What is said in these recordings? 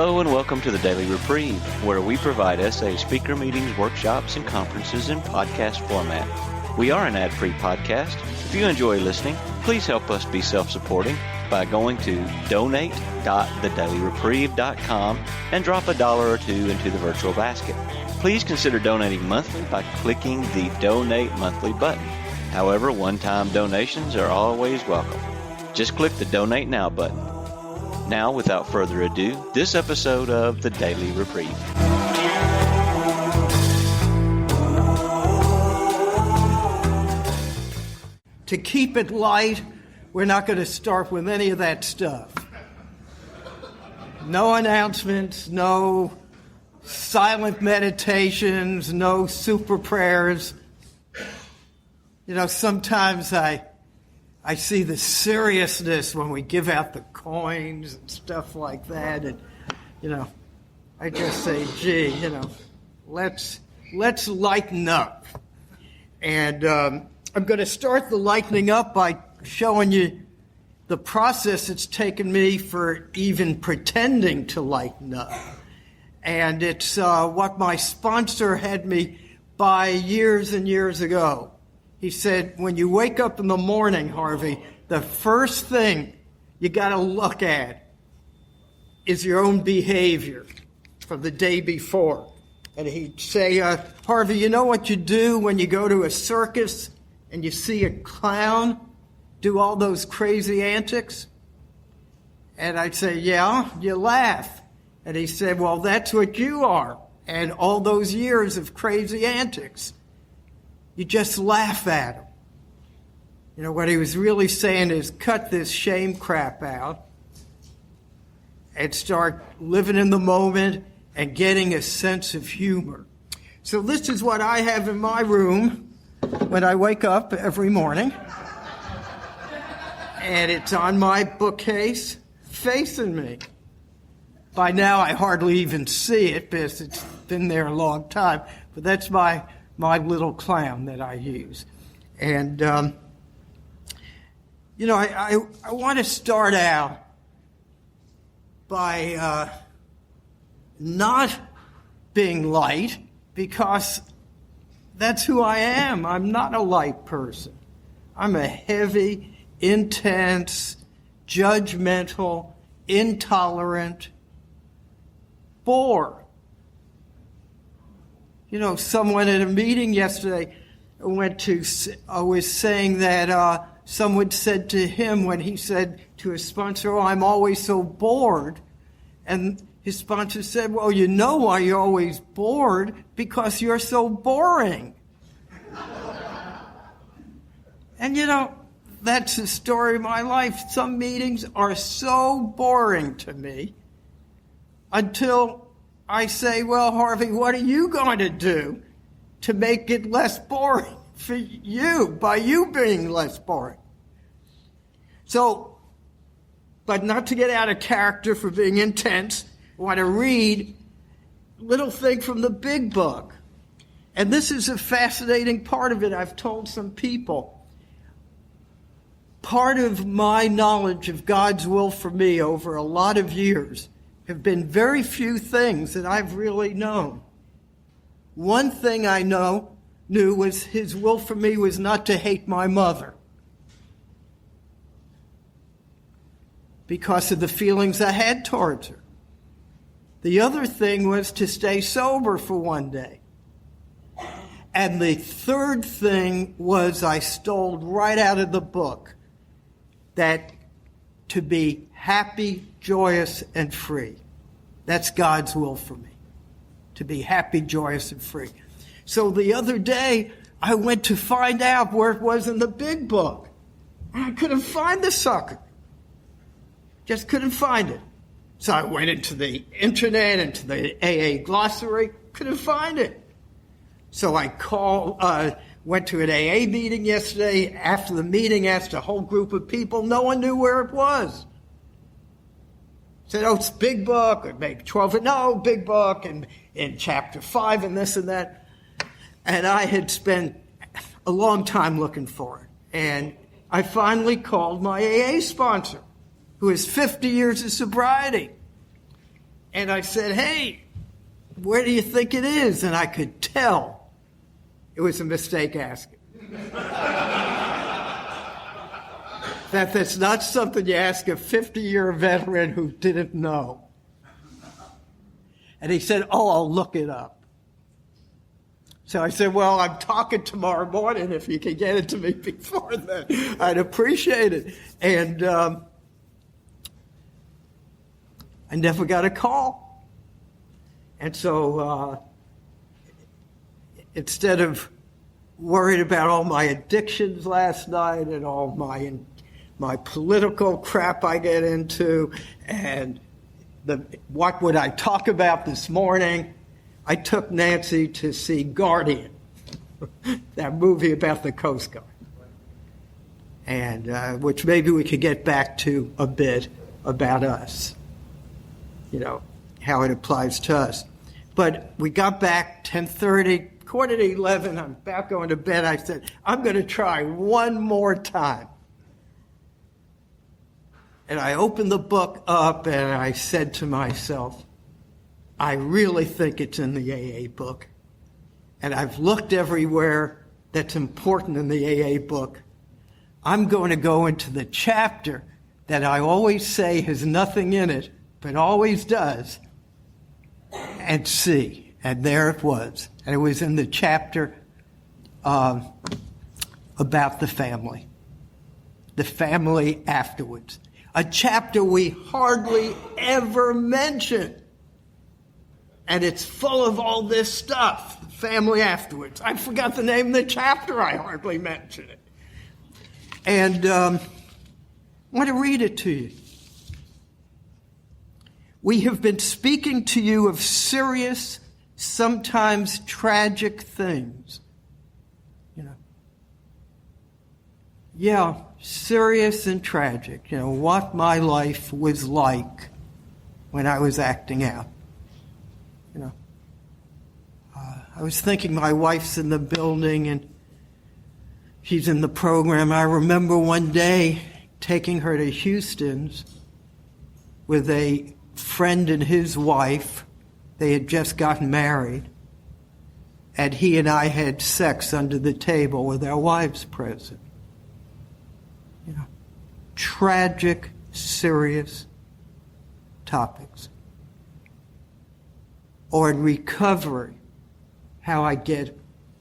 Hello and welcome to the Daily Reprieve, where we provide essay speaker meetings, workshops, and conferences in podcast format. We are an ad-free podcast. If you enjoy listening, please help us be self-supporting by going to donate.thedailyreprieve.com and drop $1 or $2 into the virtual basket. Please consider donating monthly by clicking the Donate Monthly button. However, one-time donations are always welcome. Just click the Donate Now button. Now, without further ado, this episode of the Daily Reprieve. To keep it light, we're not going to start with any of that stuff. No announcements, no silent meditations, no super prayers. You know, sometimes I see the seriousness when we give out the coins and stuff like that, and I just say, gee, let's lighten up. And I'm going to start the lightening up by showing you the process it's taken me for even pretending to lighten up. And it's what my sponsor had me buy years and years ago. He said, when you wake up in the morning, Harvey, the first thing you got to look at is your own behavior from the day before. And he'd say, Harvey, you know what you do when you go to a circus and you see a clown do all those crazy antics? And I'd say, yeah, you laugh. And he said, well, that's what you are. And all those years of crazy antics, you just laugh at him. You know, what he was really saying is cut this shame crap out and start living in the moment and getting a sense of humor. So this is what I have in my room when I wake up every morning. And it's on my bookcase facing me. By now I hardly even see it because it's been there a long time. But that's my little clown that I use. And, I want to start out by not being light, because that's who I am. I'm not a light person. I'm a heavy, intense, judgmental, intolerant bore. Someone at a meeting yesterday was saying that someone said to him when he said to his sponsor, oh, I'm always so bored. And his sponsor said, well, you know why you're always bored? Because you're so boring. And that's the story of my life. Some meetings are so boring to me until I say, well, Harvey, what are you going to do to make it less boring for you by you being less boring? So, but not to get out of character for being intense, I want to read a little thing from the big book. And this is a fascinating part of it. I've told some people. Part of my knowledge of God's will for me over a lot of years have been very few things that I've really known. One thing I knew was his will for me was not to hate my mother because of the feelings I had towards her. The other thing was to stay sober for one day. And the third thing was I stole right out of the book that to be happy, joyous, and free. That's God's will for me, to be happy, joyous, and free. So the other day, I went to find out where it was in the big book. And I couldn't find the sucker. Just couldn't find it. So I went into the internet, into the AA glossary, couldn't find it. So I went to an AA meeting yesterday. After the meeting, asked a whole group of people. No one knew where it was. Said, oh, it's big book, or maybe 12. No, big book, and in chapter 5, and this and that. And I had spent a long time looking for it. And I finally called my AA sponsor, who has 50 years of sobriety. And I said, hey, where do you think it is? And I could tell it was a mistake asking. That's not something you ask a 50-year veteran who didn't know. And he said, oh, I'll look it up. So I said, well, I'm talking tomorrow morning. If you can get it to me before then, I'd appreciate it. And I never got a call. And so instead of worried about all my addictions last night and all my political crap I get into and what would I talk about this morning, I took Nancy to see Guardian, that movie about the Coast Guard, and which maybe we could get back to a bit about us, how it applies to us. But we got back 10:30, 10:45, I'm about going to bed. I said, I'm going to try one more time. And I opened the book up and I said to myself, I really think it's in the AA book. And I've looked everywhere that's important in the AA book. I'm going to go into the chapter that I always say has nothing in it, but always does, and see. And there it was. And it was in the chapter about the family afterwards. A chapter we hardly ever mention. And it's full of all this stuff, family afterwards. I forgot the name of the chapter, I hardly mention it. And I want to read it to you. We have been speaking to you of serious, sometimes tragic things. Yeah, serious and tragic. What my life was like when I was acting out. I was thinking my wife's in the building and she's in the program. I remember one day taking her to Houston's with a friend and his wife. They had just gotten married. And he and I had sex under the table with our wives present. Tragic, serious topics. Or in recovery, how I get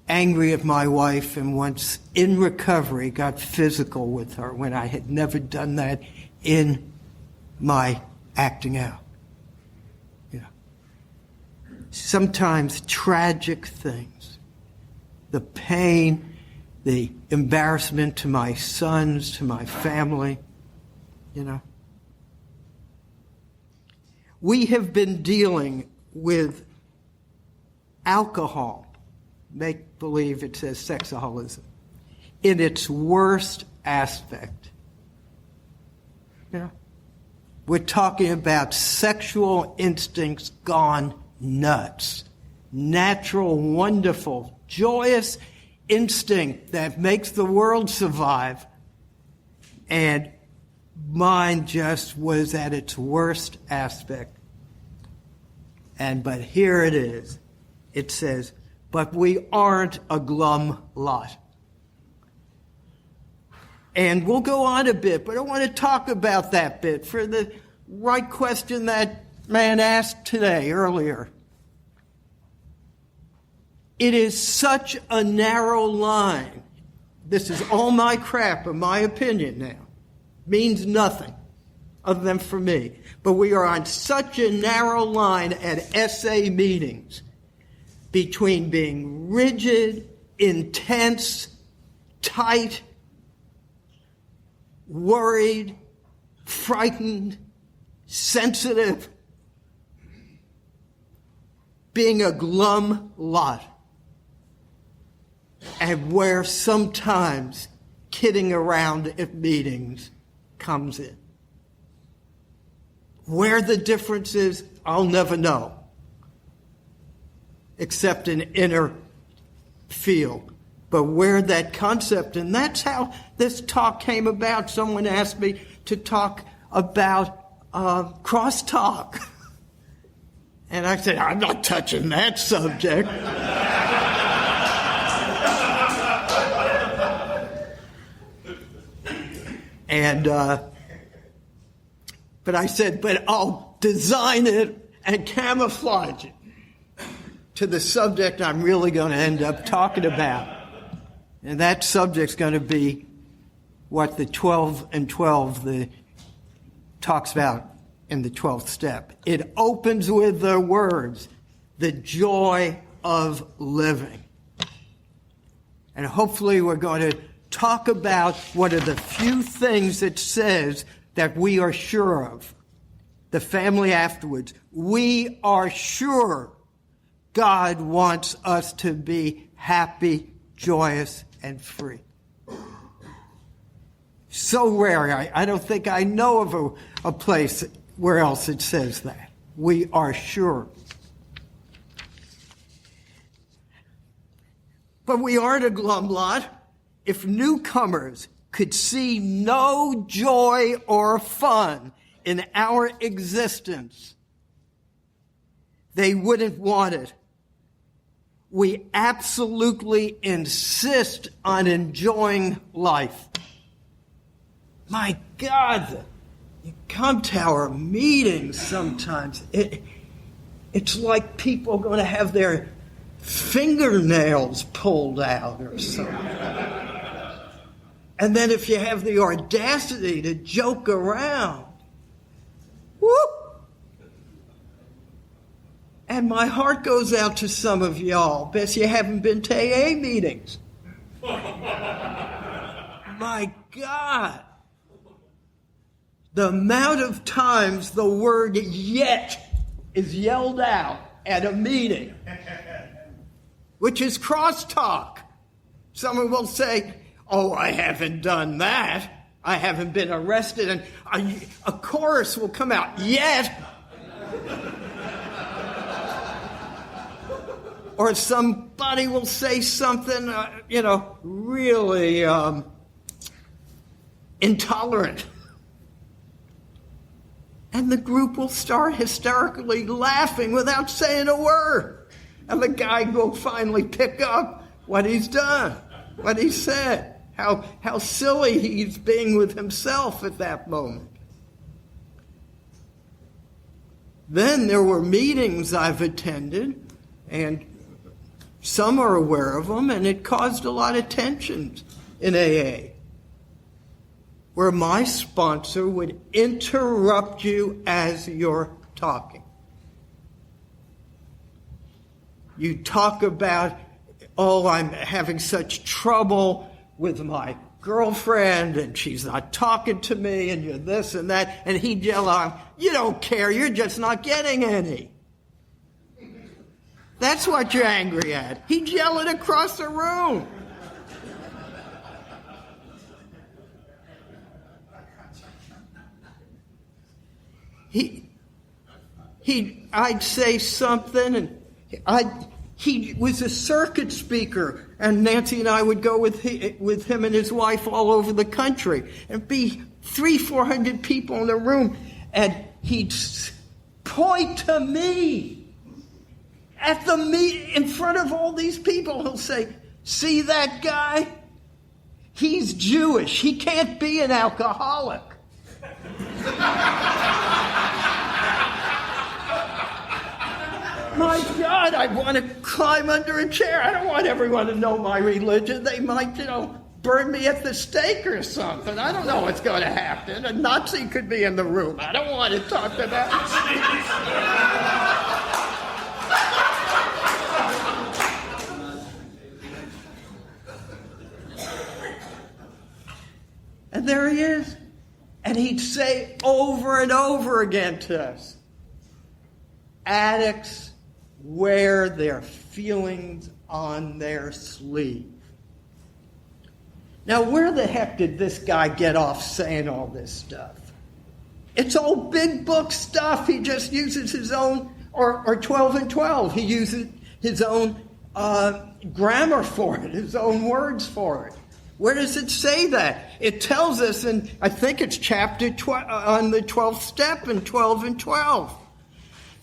angry at my wife and once in recovery got physical with her when I had never done that in my acting out. Sometimes tragic things. The pain, the embarrassment to my sons, to my family, We have been dealing with alcohol, make believe it says sexaholism, in its worst aspect. We're talking about sexual instincts gone nuts. Natural, wonderful, joyous instinct that makes the world survive. And mine just was at its worst aspect. But here it is. It says, but we aren't a glum lot. And we'll go on a bit, but I want to talk about that bit for the right question that man asked today, earlier. It is such a narrow line. This is all my crap, in my opinion now. Means nothing other than for me. But we are on such a narrow line at SA meetings between being rigid, intense, tight, worried, frightened, sensitive, being a glum lot, and where sometimes kidding around at meetings comes in. Where the difference is, I'll never know, except in inner field. But where that concept, and that's how this talk came about. Someone asked me to talk about crosstalk. And I said, I'm not touching that subject. And, but I said, but I'll design it and camouflage it to the subject I'm really going to end up talking about. And that subject's going to be what the 12 and 12 talks about in the 12th step. It opens with the words, the joy of living. And hopefully we're going to talk about what are the few things it says that we are sure of. The family afterwards. We are sure God wants us to be happy, joyous, and free. So rare. I don't think I know of a place where else it says that. We are sure. But we aren't a glum lot. If newcomers could see no joy or fun in our existence, they wouldn't want it. We absolutely insist on enjoying life. My God, you come to our meetings sometimes. It's like people are going to have their fingernails pulled out or something. And then if you have the audacity to joke around, whoop! And my heart goes out to some of y'all. Bet you haven't been to AA meetings. My God. The amount of times the word yet is yelled out at a meeting, which is crosstalk. Someone will say, oh, I haven't done that. I haven't been arrested. And a chorus will come out, yet. Or somebody will say something, really intolerant. And the group will start hysterically laughing without saying a word. And the guy will finally pick up what he's done, what he said, how silly he's being with himself at that moment. Then there were meetings I've attended, and some are aware of them, and it caused a lot of tensions in AA, where my sponsor would interrupt you as you're talking. You talk about, oh, I'm having such trouble with my girlfriend, and she's not talking to me, and you're this and that, and he'd yell out, you don't care, you're just not getting any. That's what you're angry at. He'd yell it across the room. I'd say something, and he was a circuit speaker, and Nancy and I would go with him and his wife all over the country, and be 300-400 people in the room, and he'd point to me in front of all these people. He'll say, "See that guy? He's Jewish. He can't be an alcoholic." My God, I want to climb under a chair. I don't want everyone to know my religion. They might, burn me at the stake or something. I don't know what's going to happen. A Nazi could be in the room. I don't want to talk to that. And there he is. And he'd say over and over again to us, addicts wear their feelings on their sleeve. Now, where the heck did this guy get off saying all this stuff? It's all big book stuff. He just uses his own, or 12 and 12. He uses his own grammar for it, his own words for it. Where does it say that? It tells us in, I think it's chapter 12, on the 12th step in 12 and 12.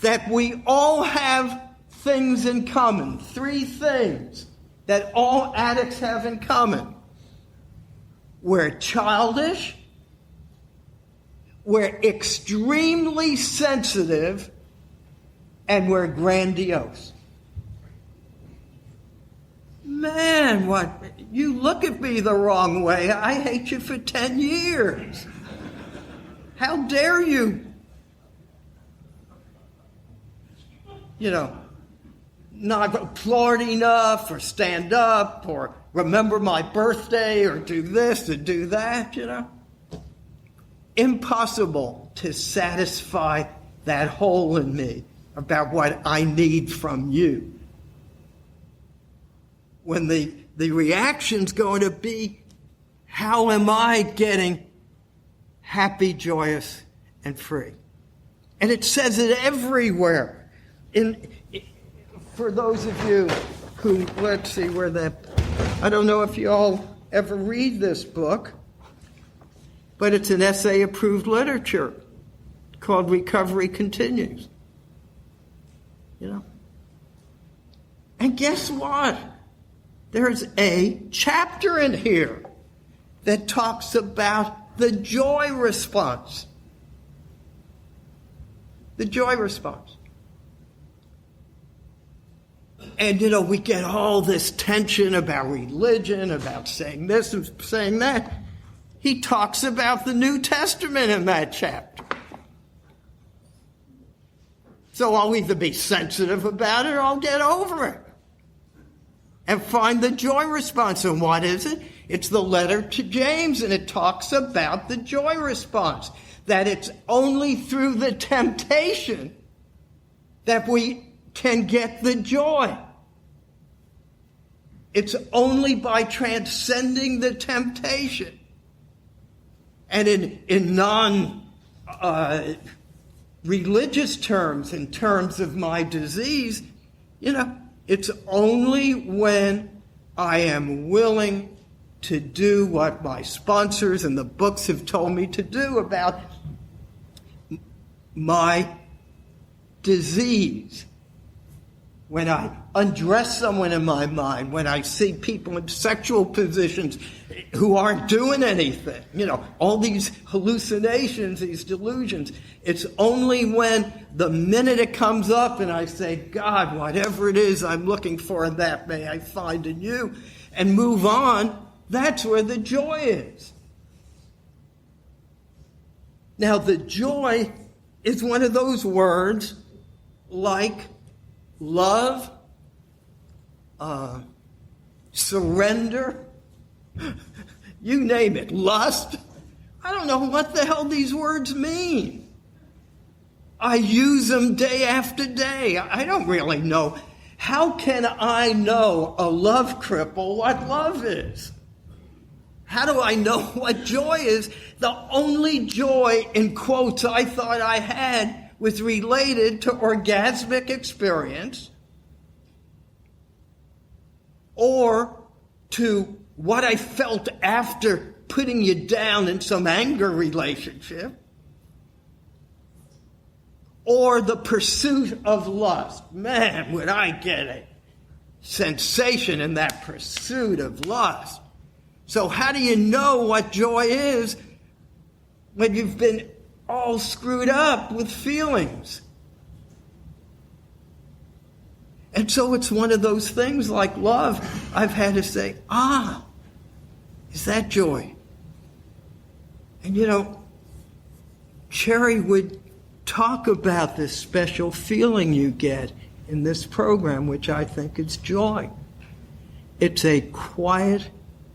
that we all have things in common, 3 things that all addicts have in common. We're childish, we're extremely sensitive, and we're grandiose. Man, what? You look at me the wrong way. I hate you for 10 years. How dare you? Not applaud enough or stand up or remember my birthday or do this or do that, Impossible to satisfy that hole in me about what I need from you. When the reaction's going to be, how am I getting happy, joyous, and free? And it says it everywhere. For those of you who, let's see where I don't know if you all ever read this book, but it's an essay-approved literature called Recovery Continues. And guess what? There's a chapter in here that talks about the joy response. The joy response. And, we get all this tension about religion, about saying this and saying that. He talks about the New Testament in that chapter. So I'll either be sensitive about it or I'll get over it and find the joy response. And what is it? It's the letter to James, and it talks about the joy response, that it's only through the temptation that we can get the joy. It's only by transcending the temptation. And in non-religious terms, in terms of my disease, it's only when I am willing to do what my sponsors and the books have told me to do about my disease. When I undress someone in my mind, when I see people in sexual positions who aren't doing anything, all these hallucinations, these delusions, it's only when the minute it comes up and I say, God, whatever it is I'm looking for in that, may I find in you, and move on, that's where the joy is. Now, the joy is one of those words like love, surrender, you name it, lust. I don't know what the hell these words mean. I use them day after day. I don't really know. How can I know, a love cripple, what love is? How do I know what joy is? The only joy, in quotes, I thought I had was related to orgasmic experience or to what I felt after putting you down in some anger relationship, or the pursuit of lust. Man, would I get a sensation in that pursuit of lust. So how do you know what joy is when you've been all screwed up with feelings? And so it's one of those things like love. I've had to say, is that joy? And Cherry would talk about this special feeling you get in this program, which I think is joy. It's a quiet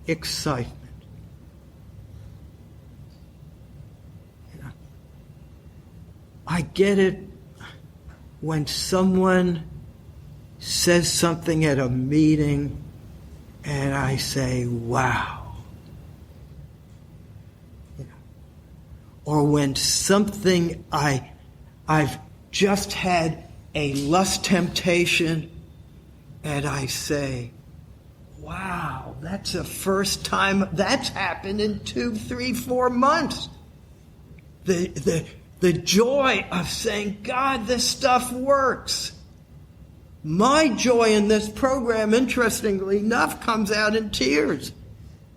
excitement. I get it when someone says something at a meeting and I say, wow. Or when something I've just had a lust temptation and I say, wow, that's the first time that's happened in 2, 3, 4 months. The The joy of saying, God, this stuff works. My joy in this program, interestingly enough, comes out in tears.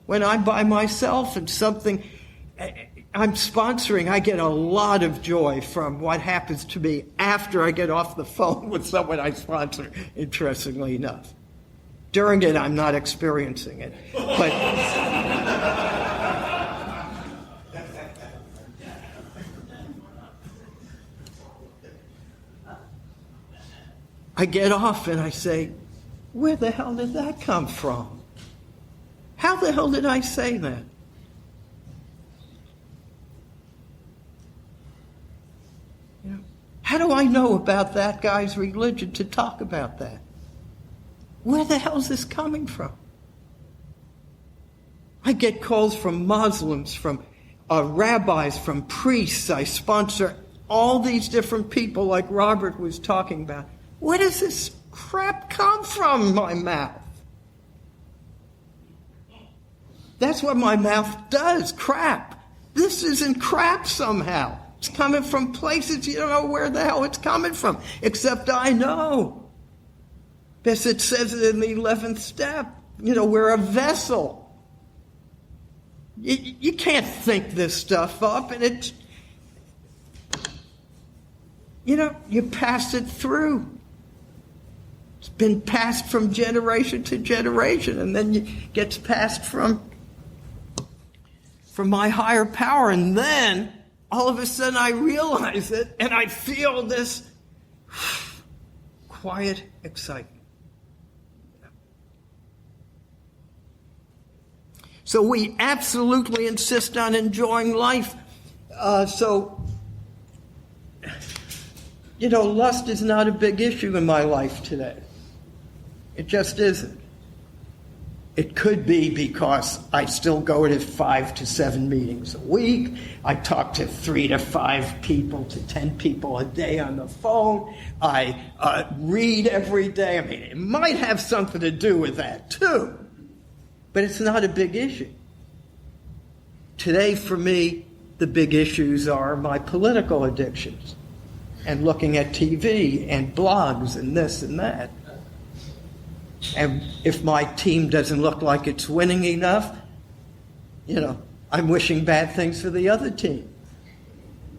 When I'm by myself and something I'm sponsoring, I get a lot of joy from what happens to me after I get off the phone with someone I sponsor, interestingly enough. During it, I'm not experiencing it. But I get off and I say, where the hell did that come from? How the hell did I say that? How do I know about that guy's religion to talk about that? Where the hell is this coming from? I get calls from Muslims, from rabbis, from priests. I sponsor all these different people like Robert was talking about. Where does this crap come from in my mouth? That's what my mouth does, crap. This isn't crap somehow. It's coming from places you don't know where the hell it's coming from, except I know. Because it says it in the 11th step. We're a vessel. You can't think this stuff up, and it's, you pass it through. It's been passed from generation to generation, and then it gets passed from my higher power, and then all of a sudden I realize it, and I feel this quiet excitement. So we absolutely insist on enjoying life. Lust is not a big issue in my life today. It just isn't. It could be because I still go to 5 to 7 meetings a week. I talk to 3 to 5 people to 10 people a day on the phone. I read every day. I mean, it might have something to do with that too. But it's not a big issue. Today, for me, the big issues are my political addictions and looking at TV and blogs and this and that. And if my team doesn't look like it's winning enough, I'm wishing bad things for the other team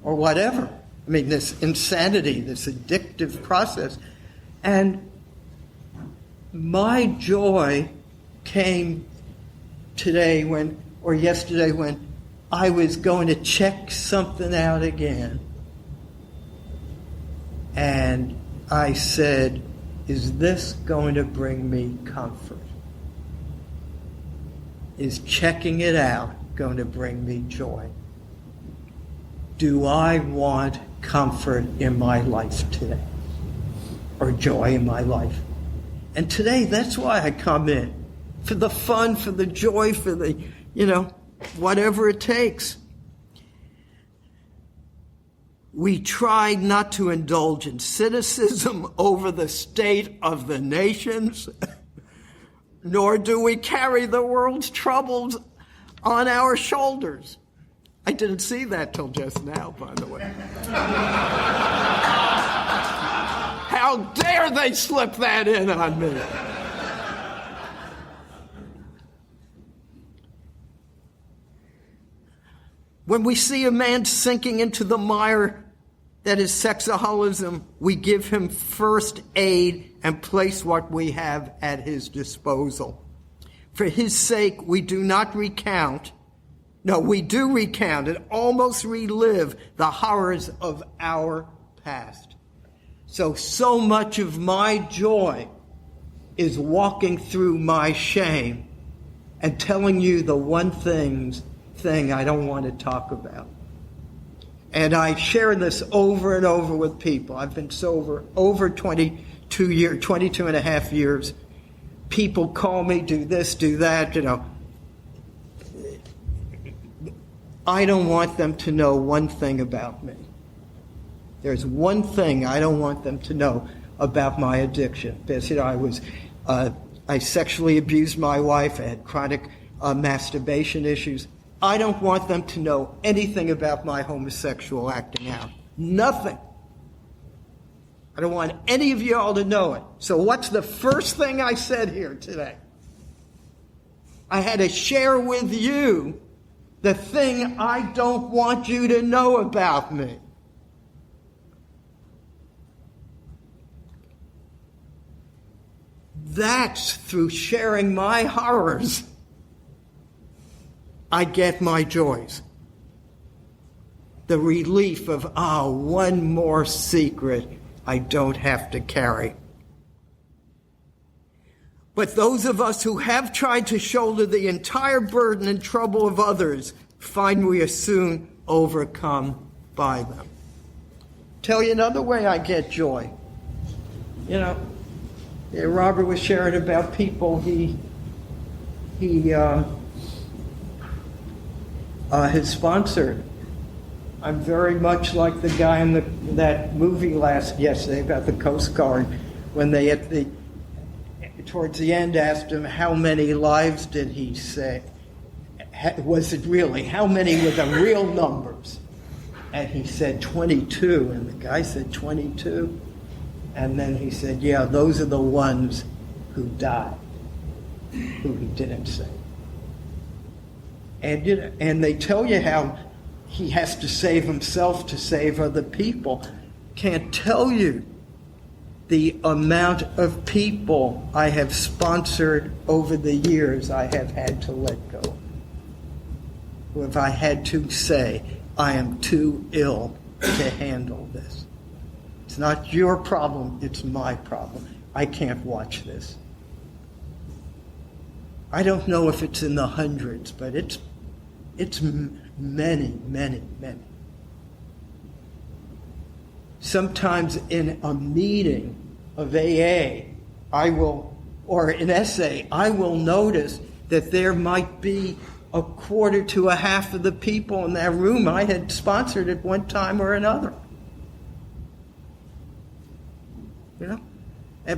or whatever. I mean, this insanity, this addictive process. And my joy came yesterday when I was going to check something out again. And I said, is this going to bring me comfort? Is checking it out going to bring me joy? Do I want comfort in my life today? Or joy in my life? And today, that's why I come in. For the fun, for the joy, for the, whatever it takes. We try not to indulge in cynicism over the state of the nations, nor do we carry the world's troubles on our shoulders. I didn't see that till just now, by the way. How dare they slip that in on me? When we see a man sinking into the mire that is sexaholism, we give him first aid and place what we have at his disposal. For his sake, we do not recount. No, we do recount and almost relive the horrors of our past. So much of my joy is walking through my shame and telling you the one thing I don't want to talk about. And I share this over and over with people. I've been sober over 22 and a half years. People call me, do this, do that, I don't want them to know one thing about me. There's one thing I don't want them to know about my addiction. Because, I sexually abused my wife. I had chronic masturbation issues. I don't want them to know anything about my homosexual acting out. Nothing. I don't want any of y'all to know it. So what's the first thing I said here today? I had to share with you the thing I don't want you to know about me. That's through sharing my horrors I get my joys. The relief of, one more secret I don't have to carry. But those of us who have tried to shoulder the entire burden and trouble of others find we are soon overcome by them. Tell you another way I get joy. Robert was sharing about people he has sponsored. I'm very much like the guy in that movie yesterday about the Coast Guard, when they towards the end asked him how many lives did he save? Was it really? How many were the real numbers? And he said 22, and the guy said 22. And then he said, yeah, those are the ones who died, who he didn't save. And they tell you how he has to save himself to save other people. Can't tell you the amount of people I have sponsored over the years I have had to let go. Who have I had to say, I am too ill to handle this. It's not your problem, it's my problem. I can't watch this. I don't know if it's in the hundreds, but it's many, many, many. Sometimes in a meeting of AA, or an essay, I will notice that there might be a quarter to a half of the people in that room I had sponsored at one time or another.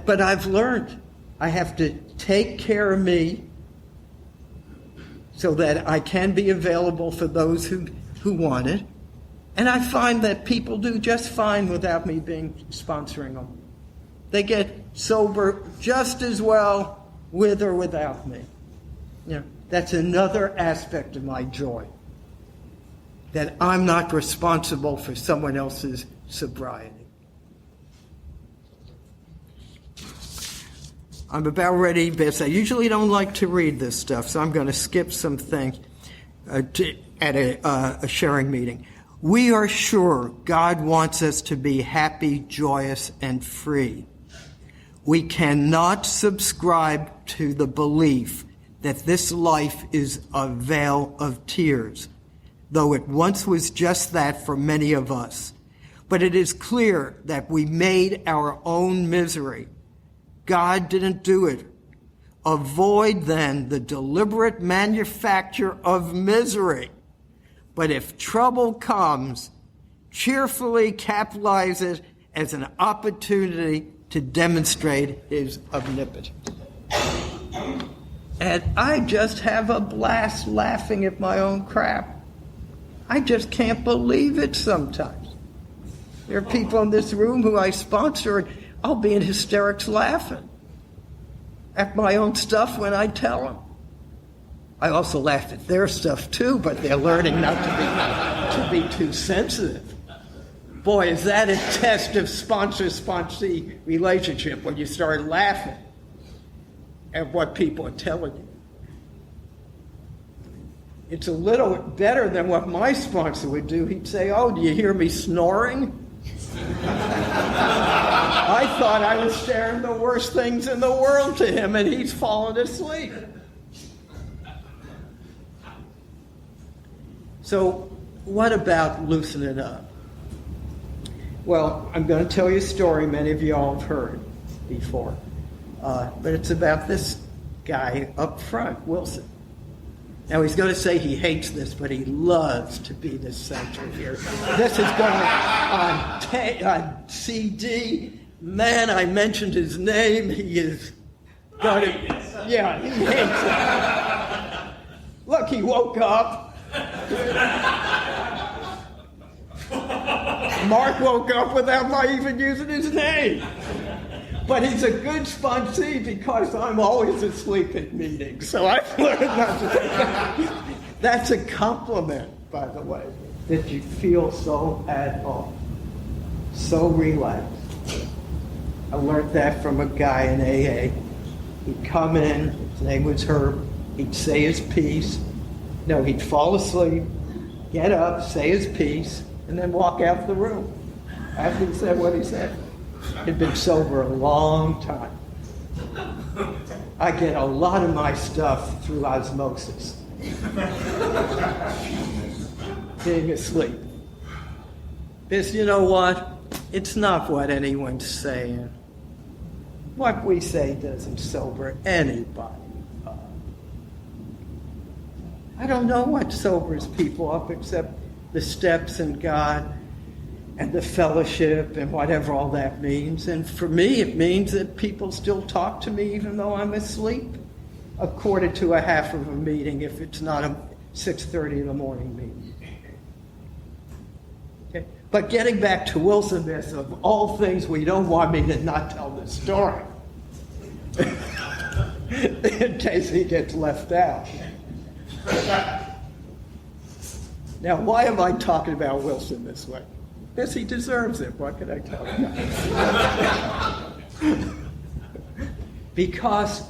But I've learned I have to take care of me so that I can be available for those who want it. And I find that people do just fine without me sponsoring them. They get sober just as well with or without me. That's another aspect of my joy. That I'm not responsible for someone else's sobriety. I'm about ready, but I usually don't like to read this stuff, so I'm going to skip some things at a sharing meeting. We are sure God wants us to be happy, joyous, and free. We cannot subscribe to the belief that this life is a vale of tears, though it once was just that for many of us. But it is clear that we made our own misery. God didn't do it. Avoid, then, the deliberate manufacture of misery. But if trouble comes, cheerfully capitalize it as an opportunity to demonstrate his omnipotence. And I just have a blast laughing at my own crap. I just can't believe it sometimes. There are people in this room who I sponsor, and I'll be in hysterics laughing at my own stuff when I tell them. I also laugh at their stuff too, but they're learning not to be too sensitive. Boy, is that a test of sponsor-sponsee relationship when you start laughing at what people are telling you. It's a little better than what my sponsor would do. He'd say, "Oh, do you hear me snoring?" I thought I was sharing the worst things in the world to him, and he's fallen asleep. So what about loosening up? Well, I'm going to tell you a story many of you all have heard before. But it's about this guy up front, Wilson. Now, he's going to say he hates this, but he loves to be the center here. This is going on CD. Man, I mentioned his name. He is going to... Yeah, he hates it. Look, he woke up. Mark woke up without my even using his name. But he's a good sponsee because I'm always asleep at meetings. So I've learned not to say that. That's a compliment, by the way, that you feel so at home, so relaxed. I learned that from a guy in AA. He'd come in, his name was Herb, he'd say his piece. No, he'd fall asleep, get up, say his piece, and then walk out the room after he said what he said. He'd been sober a long time. I get a lot of my stuff through osmosis. Being asleep. Because you know what? It's not what anyone's saying. What we say doesn't sober anybody up. I don't know what sobers people up except the steps and God and the fellowship and whatever all that means. And for me, it means that people still talk to me even though I'm asleep, a quarter to a half of a meeting if it's not a 6:30 in the morning meeting. Okay. But getting back to Wilson-ness, of all things, we don't want me to not tell the story in case he gets left out. Now, why am I talking about Wilson this way? Yes, he deserves it. What can I tell you? Because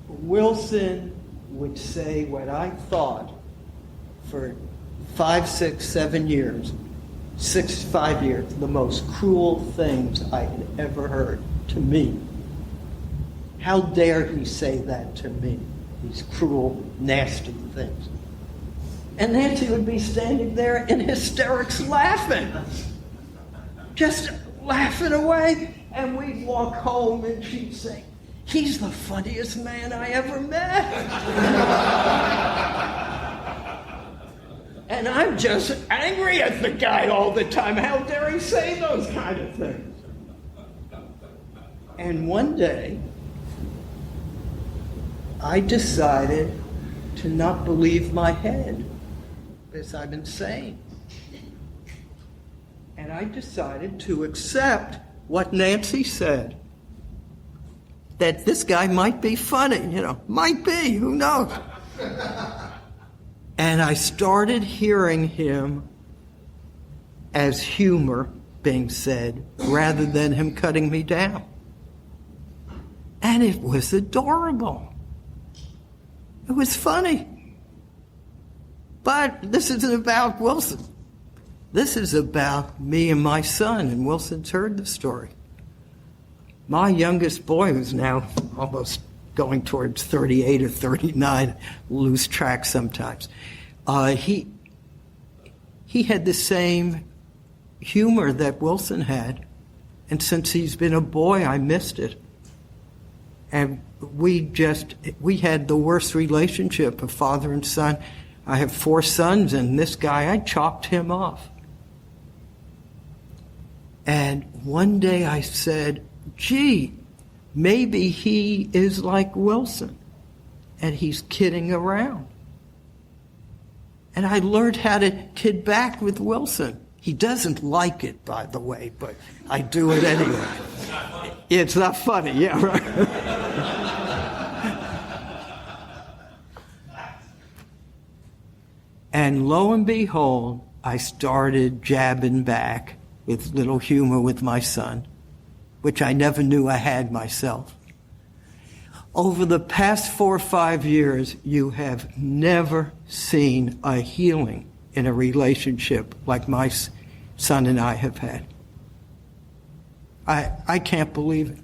Wilson would say what I thought for 5, 6, 7 years, 5 years, the most cruel things I had ever heard to me. How dare he say that to me? These cruel, nasty things. And Nancy would be standing there in hysterics laughing. Just laughing away. And we'd walk home and she'd say, "He's the funniest man I ever met." And I'm just angry at the guy all the time. How dare he say those kind of things? And one day, I decided to not believe my head, as I've been saying. And I decided to accept what Nancy said, that this guy might be funny, might be, who knows? And I started hearing him as humor being said, rather than him cutting me down. And it was adorable. It was funny. But this isn't about Wilson. This is about me and my son, and Wilson's heard the story. My youngest boy, who's now almost going towards 38 or 39, lose track sometimes, he had the same humor that Wilson had, and since he's been a boy, I missed it. And we had the worst relationship of father and son. I have 4 sons, and this guy, I chopped him off. And one day I said, gee, maybe he is like Wilson, and he's kidding around. And I learned how to kid back with Wilson. He doesn't like it, by the way, but I do it anyway. It's not funny, yeah, right? And lo and behold, I started jabbing back with little humor with my son, which I never knew I had myself. Over the past 4 or 5 years, you have never seen a healing in a relationship like my son and I have had. I can't believe it.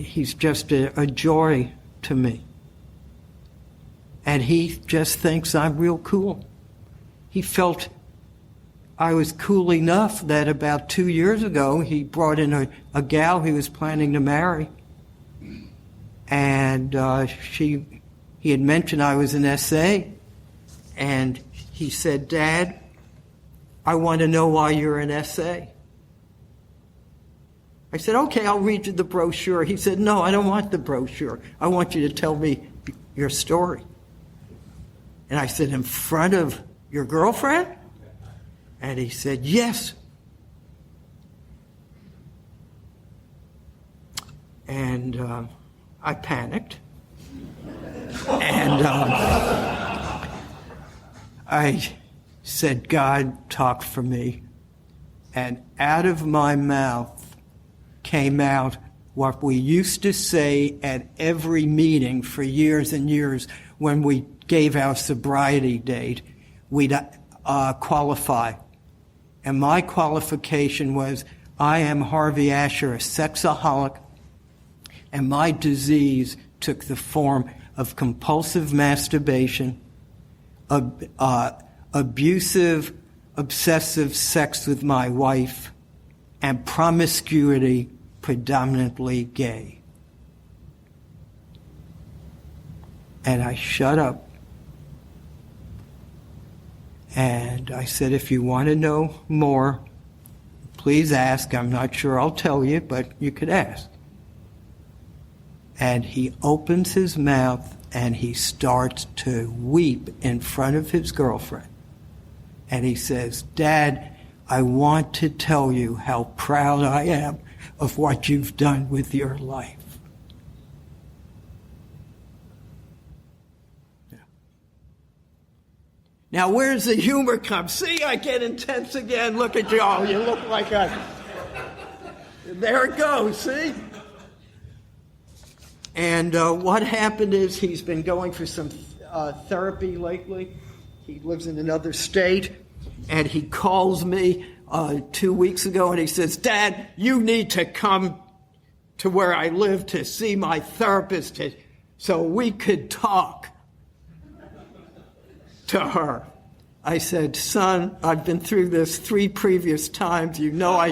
He's just a joy to me. And he just thinks I'm real cool. He felt I was cool enough that about 2 years ago, he brought in a gal he was planning to marry. And he had mentioned I was an SA. And he said, Dad, I want to know why you're an SA. I said, okay, I'll read you the brochure. He said, no, I don't want the brochure. I want you to tell me your story. And I said, in front of your girlfriend? And he said, yes. And I panicked. And I said, God, talk for me. And out of my mouth came out what we used to say at every meeting for years and years when we gave our sobriety date. We'd qualify. And my qualification was, I am Harvey A Shares, a sexaholic, and my disease took the form of compulsive masturbation, abusive, obsessive sex with my wife, and promiscuity, predominantly gay. And I shut up. And I said, if you want to know more, please ask. I'm not sure I'll tell you, but you could ask. And he opens his mouth and he starts to weep in front of his girlfriend. And he says, Dad, I want to tell you how proud I am of what you've done with your life. Yeah. Now, where's the humor come? See, I get intense again. Look at y'all. You look like there it goes, see? And what happened is he's been going for some therapy lately. He lives in another state. And he calls me 2 weeks ago and he says, Dad, you need to come to where I live to see my therapist so we could talk to her. I said, son, I've been through this 3 previous times. You know I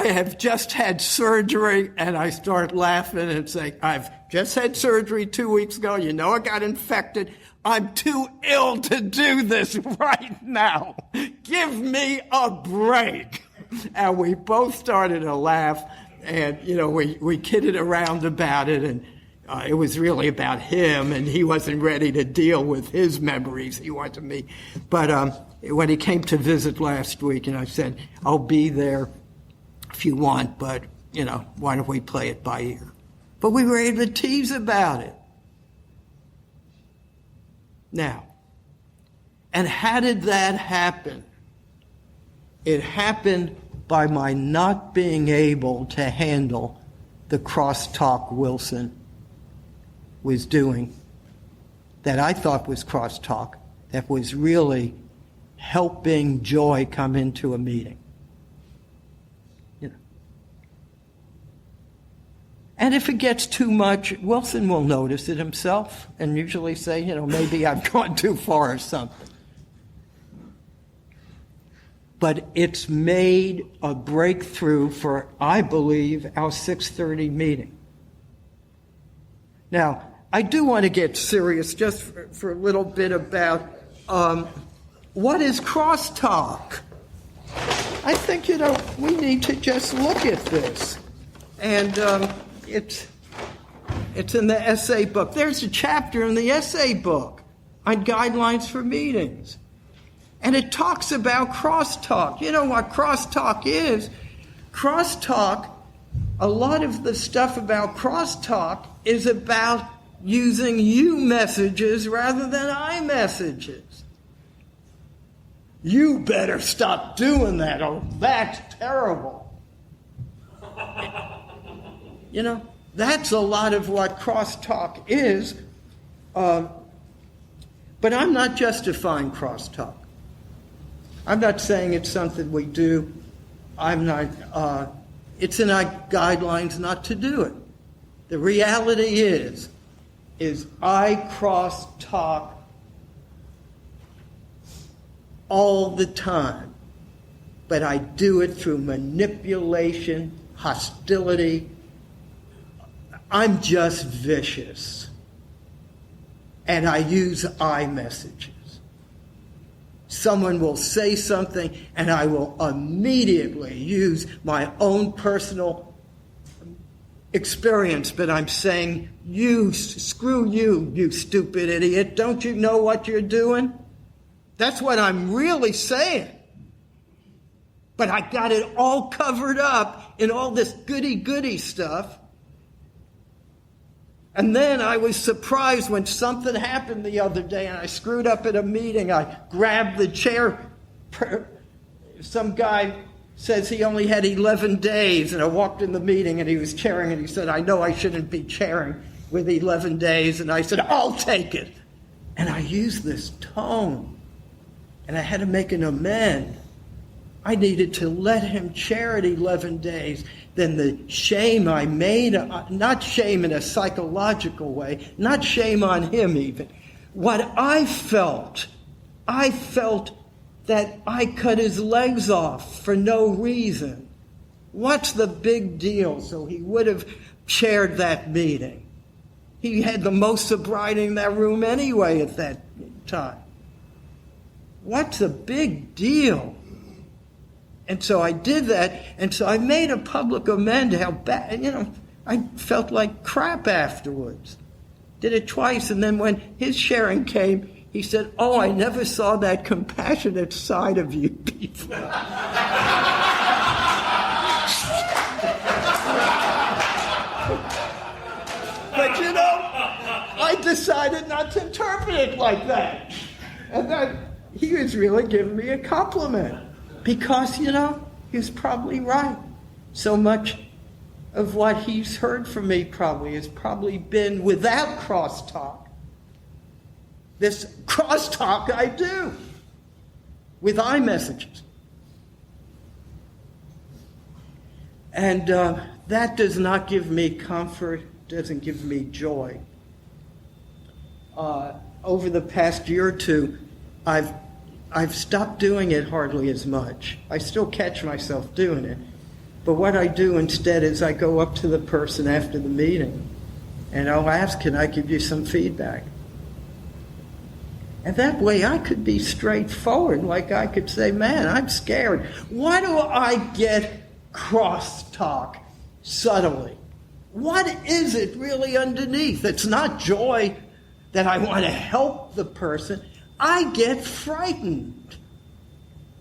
have just had surgery. And I start laughing and say, I've just had surgery 2 weeks ago. You know I got infected. I'm too ill to do this right now. Give me a break. And we both started to laugh. And, we kidded around about it. And it was really about him. And he wasn't ready to deal with his memories. He wanted me. But when he came to visit last week, and I said, I'll be there if you want. But, why don't we play it by ear? But we were able to tease about it. Now, and how did that happen? It happened by my not being able to handle the crosstalk Wilson was doing that I thought was crosstalk, that was really helping joy come into a meeting. And if it gets too much, Wilson will notice it himself and usually say, maybe I've gone too far or something. But it's made a breakthrough for, I believe, our 6:30 meeting. Now, I do want to get serious just for a little bit about what is crosstalk. I think, we need to just look at this. And it's in the essay book. There's a chapter in the essay book on guidelines for meetings. And it talks about crosstalk. You know what crosstalk is? Crosstalk, a lot of the stuff about crosstalk is about using you messages rather than I messages. You better stop doing that. Oh, that's terrible. That's a lot of what crosstalk is. But I'm not justifying crosstalk. I'm not saying it's something we do. It's in our guidelines not to do it. The reality is I crosstalk all the time. But I do it through manipulation, hostility. I'm just vicious. And I use I messages. Someone will say something and I will immediately use my own personal experience, but I'm saying, screw you, you stupid idiot. Don't you know what you're doing? That's what I'm really saying. But I got it all covered up in all this goody-goody stuff. And then I was surprised when something happened the other day and I screwed up at a meeting. I grabbed the chair. Some guy says he only had 11 days, and I walked in the meeting and he was chairing, and he said, I know I shouldn't be chairing with 11 days. And I said, I'll take it. And I used this tone, and I had to make an amend. I needed to let him chair at 11 days. Then the shame I made, not shame in a psychological way, not shame on him even. What I felt that I cut his legs off for no reason. What's the big deal? So he would have chaired that meeting. He had the most sobriety in that room anyway at that time. What's the big deal? And so I did that, and so I made a public amend. How bad, I felt like crap afterwards. Did it twice, and then when his sharing came, he said, oh, I never saw that compassionate side of you before. But I decided not to interpret it like that. And then he was really giving me a compliment. Because, he was probably right. So much of what he's heard from me has probably been without crosstalk. This crosstalk I do with iMessages. And that does not give me comfort, doesn't give me joy. Over the past year or two, I've stopped doing it hardly as much. I still catch myself doing it. But what I do instead is I go up to the person after the meeting and I'll ask, can I give you some feedback? And that way I could be straightforward. Like I could say, man, I'm scared. Why do I get crosstalk subtly? What is it really underneath? It's not joy that I want to help the person. I get frightened.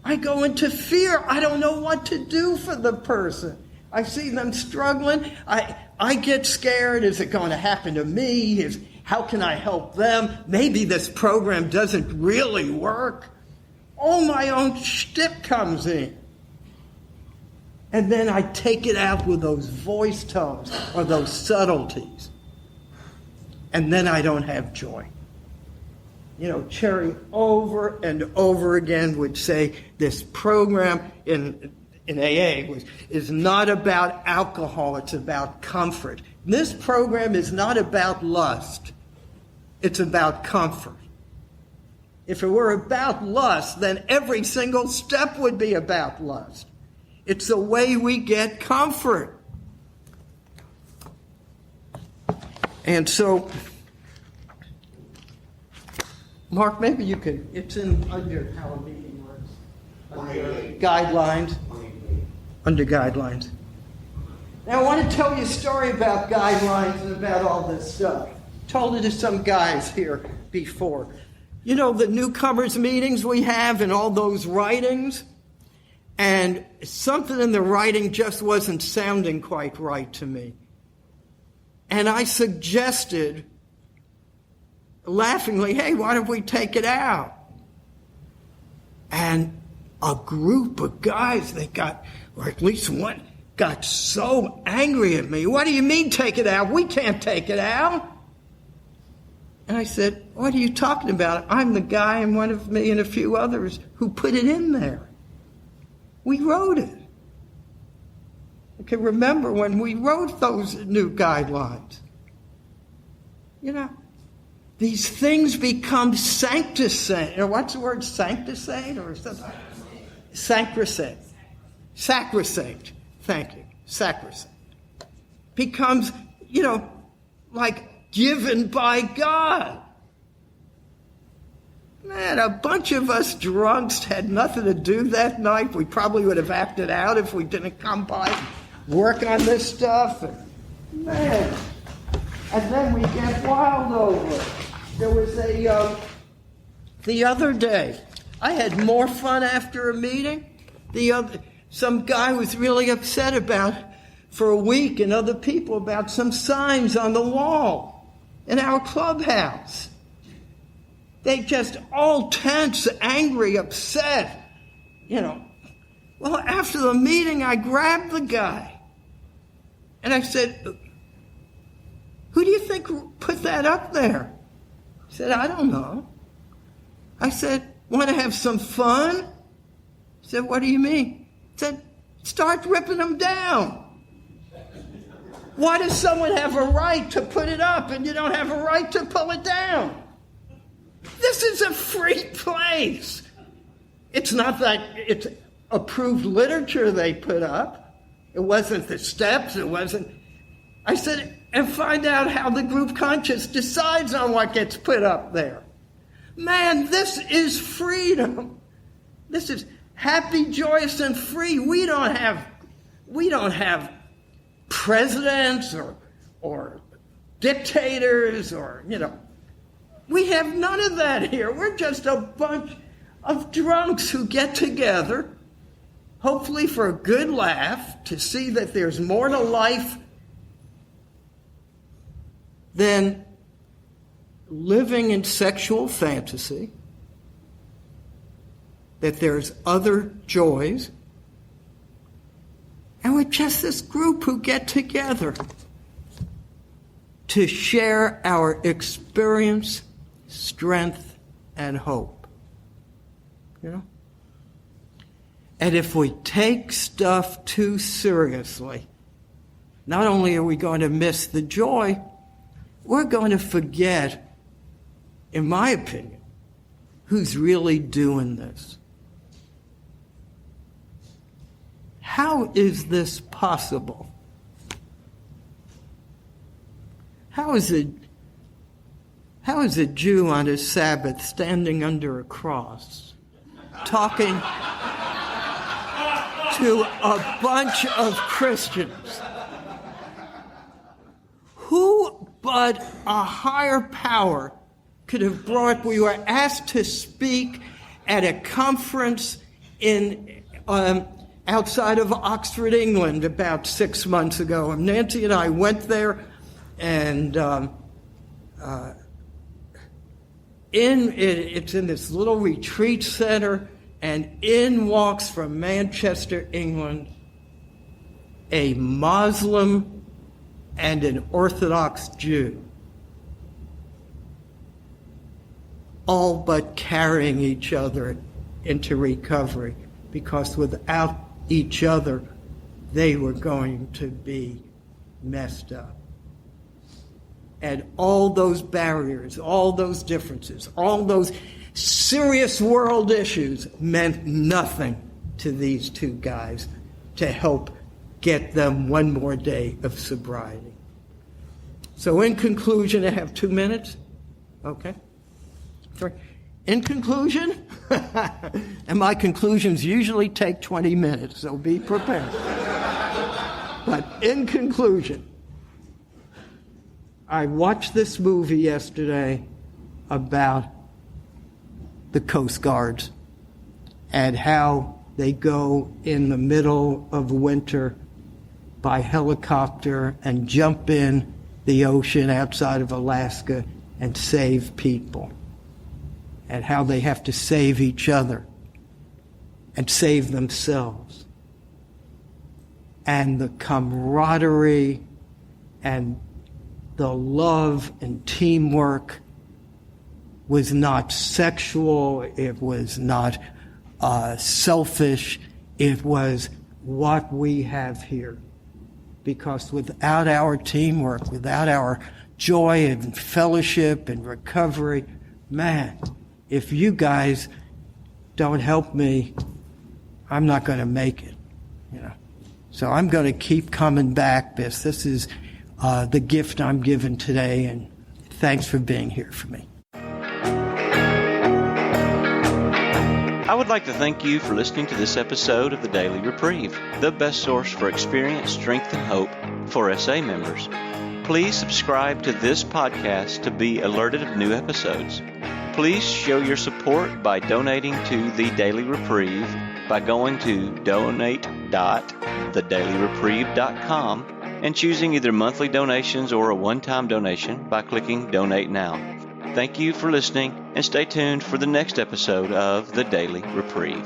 I go into fear. I don't know what to do for the person. I see them struggling. I get scared. Is it going to happen to me? How can I help them? Maybe this program doesn't really work. All my own shtick comes in. And then I take it out with those voice tones or those subtleties. And then I don't have joy. Cherry over and over again would say this program in AA is not about alcohol, it's about comfort. This program is not about lust, it's about comfort. If it were about lust, then every single step would be about lust. It's the way we get comfort. And so, Mark, maybe you could, it's under how a meeting works. Guidelines. Under guidelines. Now I want to tell you a story about guidelines and about all this stuff. Told it to some guys here before. The newcomers meetings we have and all those writings, and something in the writing just wasn't sounding quite right to me. And I suggested, laughingly, hey, why don't we take it out? And a group of guys, or at least one, got so angry at me. What do you mean take it out? We can't take it out. And I said, what are you talking about? I'm the guy and one of me and a few others who put it in there. We wrote it. Okay, remember when we wrote those new guidelines. These things become sanctisant. What's the word, sanctisant or something? Sacrosanct. Sacrosanct. Thank you. Sacrosanct. Becomes, like given by God. Man, a bunch of us drunks had nothing to do that night. We probably would have acted out if we didn't come by and work on this stuff. Man. And then we get wild over it. There was the other day, I had more fun after a meeting. Some guy was really upset about, for a week, and other people about some signs on the wall in our clubhouse. They just all tense, angry, upset, Well, after the meeting, I grabbed the guy and I said, "Who do you think put that up there?" He said, "I don't know." I said, "Want to have some fun?" He said, "What do you mean?" I said, "Start ripping them down." Why does someone have a right to put it up and you don't have a right to pull it down? This is a free place. It's not that it's approved literature they put up. It wasn't the steps. It wasn't. I said, and find out how the group conscience decides on what gets put up there. Man, this is freedom. This is happy, joyous, and free. We don't have presidents or dictators or, We have none of that here. We're just a bunch of drunks who get together, hopefully for a good laugh, to see that there's more to life than living in sexual fantasy, that there's other joys, and we're just this group who get together to share our experience, strength, and hope. And if we take stuff too seriously, not only are we going to miss the joy, we're going to forget, in my opinion, who's really doing this. How is this possible? How is a Jew on his Sabbath standing under a cross, talking to a bunch of Christians? Who but a higher power could have brought? We were asked to speak at a conference in outside of Oxford, England, about 6 months ago. And Nancy and I went there, and it's in this little retreat center, and in walks from Manchester, England, a Muslim and an Orthodox Jew, all but carrying each other into recovery, because without each other, they were going to be messed up. And all those barriers, all those differences, all those serious world issues meant nothing to these two guys to help get them one more day of sobriety. So in conclusion, I have 2 minutes. Okay. 3. In conclusion, and my conclusions usually take 20 minutes, so be prepared. But in conclusion, I watched this movie yesterday about the Coast Guards and how they go in the middle of winter by helicopter and jump in the ocean outside of Alaska and save people, and how they have to save each other and save themselves. And the camaraderie and the love and teamwork was not sexual, it was not selfish, it was what we have here. Because without our teamwork, without our joy and fellowship and recovery, man, if you guys don't help me, I'm not going to make it, So I'm going to keep coming back, Biss. This is the gift I'm given today, and thanks for being here for me. I would like to thank you for listening to this episode of the Daily Reprieve, the best source for experience, strength, and hope for SA members. Please subscribe to this podcast to be alerted of new episodes. Please show your support by donating to The Daily Reprieve by going to donate.thedailyreprieve.com and choosing either monthly donations or a one-time donation by clicking Donate Now. Thank you for listening, and stay tuned for the next episode of The Daily Reprieve.